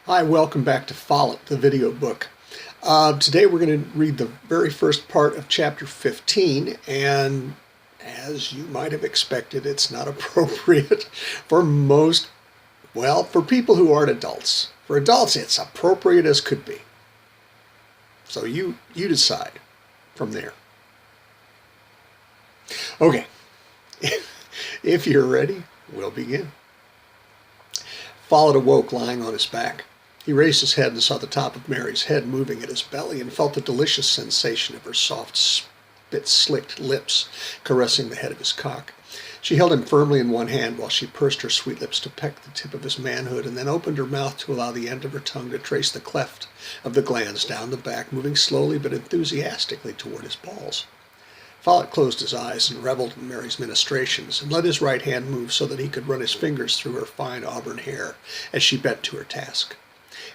Hi, welcome back to Follet, the video book. Today we're going to read the very first part of chapter 15, and as you might have expected, it's not appropriate for for people who aren't adults. For adults, it's appropriate as could be. So you decide from there. Okay, if you're ready, we'll begin. Follet awoke lying on his back. He raised his head and saw the top of Mary's head moving at his belly and felt the delicious sensation of her soft, spit-slicked lips caressing the head of his cock. She held him firmly in one hand while she pursed her sweet lips to peck the tip of his manhood and then opened her mouth to allow the end of her tongue to trace the cleft of the glands down the back, moving slowly but enthusiastically toward his balls. Follet closed his eyes and reveled in Mary's ministrations and let his right hand move so that he could run his fingers through her fine auburn hair as she bent to her task.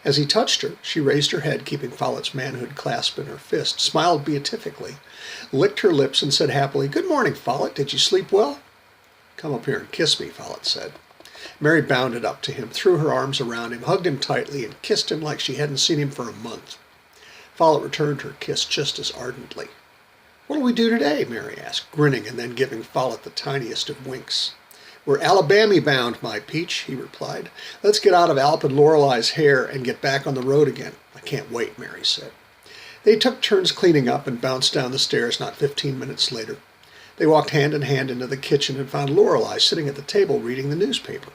As he touched her, she raised her head, keeping Follet's manhood clasped in her fist, smiled beatifically, licked her lips, and said happily, "Good morning, Follet. Did you sleep well?" "Come up here and kiss me," Follet said. Mary bounded up to him, threw her arms around him, hugged him tightly, and kissed him like she hadn't seen him for a month. Follet returned her kiss just as ardently. "What'll we do today?" Mary asked, grinning and then giving Follet the tiniest of winks. "We're Alabama bound, my peach," he replied. "Let's get out of Alp and Lorelei's hair and get back on the road again." "I can't wait," Mary said. They took turns cleaning up and bounced down the stairs not 15 minutes later. They walked hand in hand into the kitchen and found Lorelei sitting at the table reading the newspaper.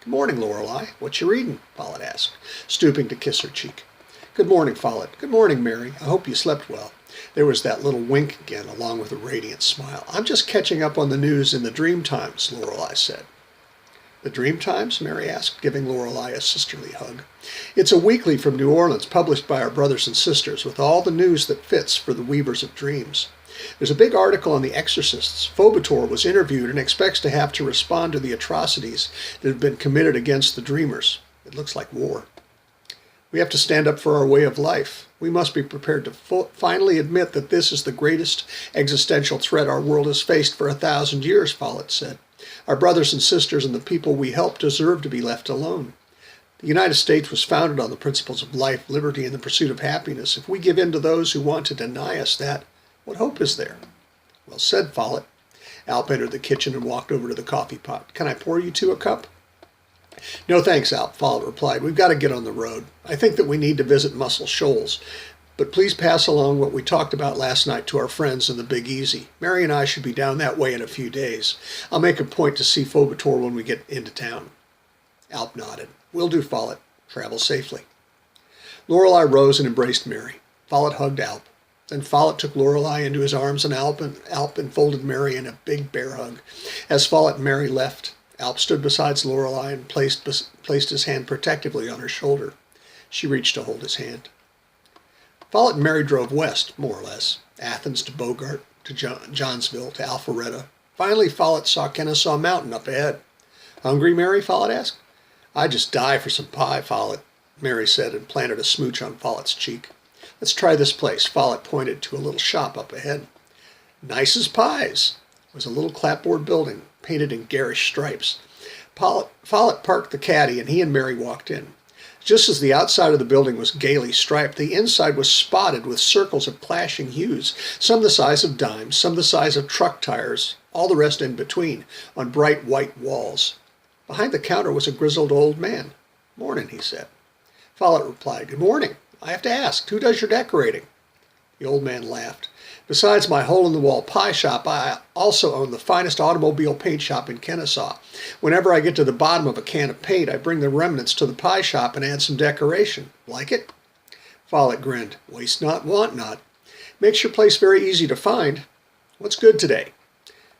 "Good morning, Lorelei. What you reading?" Follet asked, stooping to kiss her cheek. "Good morning, Follet. Good morning, Mary. I hope you slept well." There was that little wink again, along with a radiant smile. "I'm just catching up on the news in the Dreamtimes," Lorelei said. "The Dreamtimes?" Mary asked, giving Lorelei a sisterly hug. "It's a weekly from New Orleans, published by our brothers and sisters, with all the news that fits for the weavers of dreams. There's a big article on the exorcists. Follet was interviewed and expects to have to respond to the atrocities that have been committed against the dreamers. It looks like war. We have to stand up for our way of life. We must be prepared to finally admit that this is the greatest existential threat our world has faced for 1,000 years, Follet said. Our brothers and sisters and the people we help deserve to be left alone. The United States was founded on the principles of life, liberty, and the pursuit of happiness. If we give in to those who want to deny us that, what hope is there?" "Well said, Follet." Alp entered the kitchen and walked over to the coffee pot. "Can I pour you two a cup?" "No thanks, Alp," Follet replied. "We've got to get on the road. I think that we need to visit Muscle Shoals. But please pass along what we talked about last night to our friends in the Big Easy. Mary and I should be down that way in a few days. I'll make a point to see Follet when we get into town." Alp nodded. "Will do, Follet. Travel safely." Lorelei rose and embraced Mary. Follet hugged Alp. Then Follet took Lorelei into his arms, and Alp enfolded Mary in a big bear hug. As Follet and Mary left, Alp stood beside Lorelei and placed his hand protectively on her shoulder. She reached to hold his hand. Follet and Mary drove west, more or less. Athens to Bogart, to Johnsville, to Alpharetta. Finally, Follet saw Kennesaw Mountain up ahead. "Hungry, Mary?" Follet asked. "I'd just die for some pie, Follet," Mary said, and planted a smooch on Follet's cheek. "Let's try this place." Follet pointed to a little shop up ahead. "Nice as pies." It was a little clapboard building, painted in garish stripes. Follet parked the caddy, and he and Mary walked in. Just as the outside of the building was gaily striped, the inside was spotted with circles of clashing hues, some the size of dimes, some the size of truck tires, all the rest in between, on bright white walls. Behind the counter was a grizzled old man. "Morning," he said. Follet replied, "Good morning. I have to ask, who does your decorating?" The old man laughed. "Besides my hole-in-the-wall pie shop, I also own the finest automobile paint shop in Kennesaw. Whenever I get to the bottom of a can of paint, I bring the remnants to the pie shop and add some decoration. Like it?" Follet grinned. "Waste not, want not. Makes your place very easy to find. What's good today?"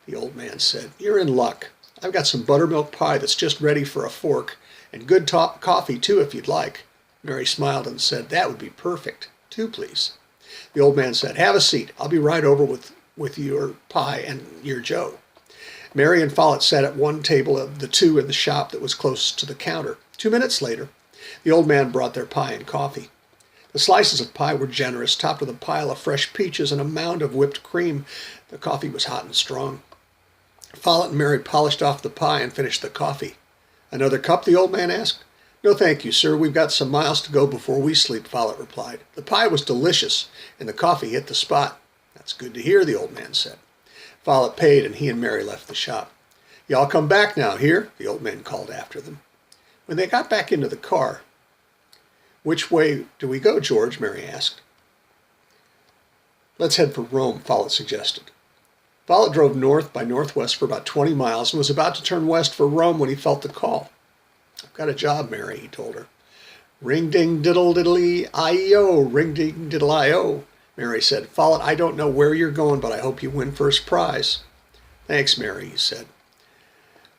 The old man said, "You're in luck. I've got some buttermilk pie that's just ready for a fork, and good coffee too if you'd like." Mary smiled and said, "That would be perfect. 2, please." The old man said, "Have a seat. I'll be right over with your pie and your Joe." Mary and Follet sat at one table of the two in the shop that was close to the counter. 2 minutes later, the old man brought their pie and coffee. The slices of pie were generous, topped with a pile of fresh peaches and a mound of whipped cream. The coffee was hot and strong. Follet and Mary polished off the pie and finished the coffee. "Another cup?" the old man asked. No, thank you, sir. We've got some miles to go before we sleep, Follet replied. The pie was delicious, and the coffee hit the spot. That's good to hear, the old man said. Follet paid, and he and Meri left the shop. Y'all come back now, hear? The old man called after them. When they got back into the car, which way do we go, George? Meri asked. Let's head for Rome, Follet suggested. Follet drove north by northwest for about 20 miles and was about to turn west for Rome when he felt the call. I've got a job, Meri, he told her. Ring-ding-diddle-diddly-I-E-O, ring-ding-diddle-I-O, Meri said. Follet, I don't know where you're going, but I hope you win first prize. Thanks, Meri, he said.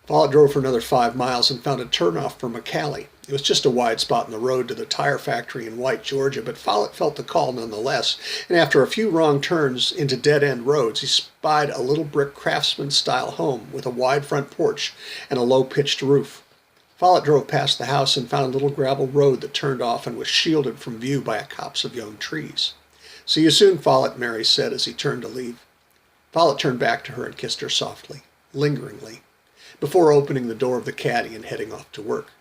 Follet drove for another 5 miles and found a turnoff for McCallie. It was just a wide spot in the road to the tire factory in White, Georgia, but Follet felt the call nonetheless, and after a few wrong turns into dead-end roads, he spied a little brick craftsman-style home with a wide front porch and a low-pitched roof. Follet drove past the house and found a little gravel road that turned off and was shielded from view by a copse of young trees. See you soon, Follet, Meri said as he turned to leave. Follet turned back to her and kissed her softly, lingeringly, before opening the door of the caddy and heading off to work.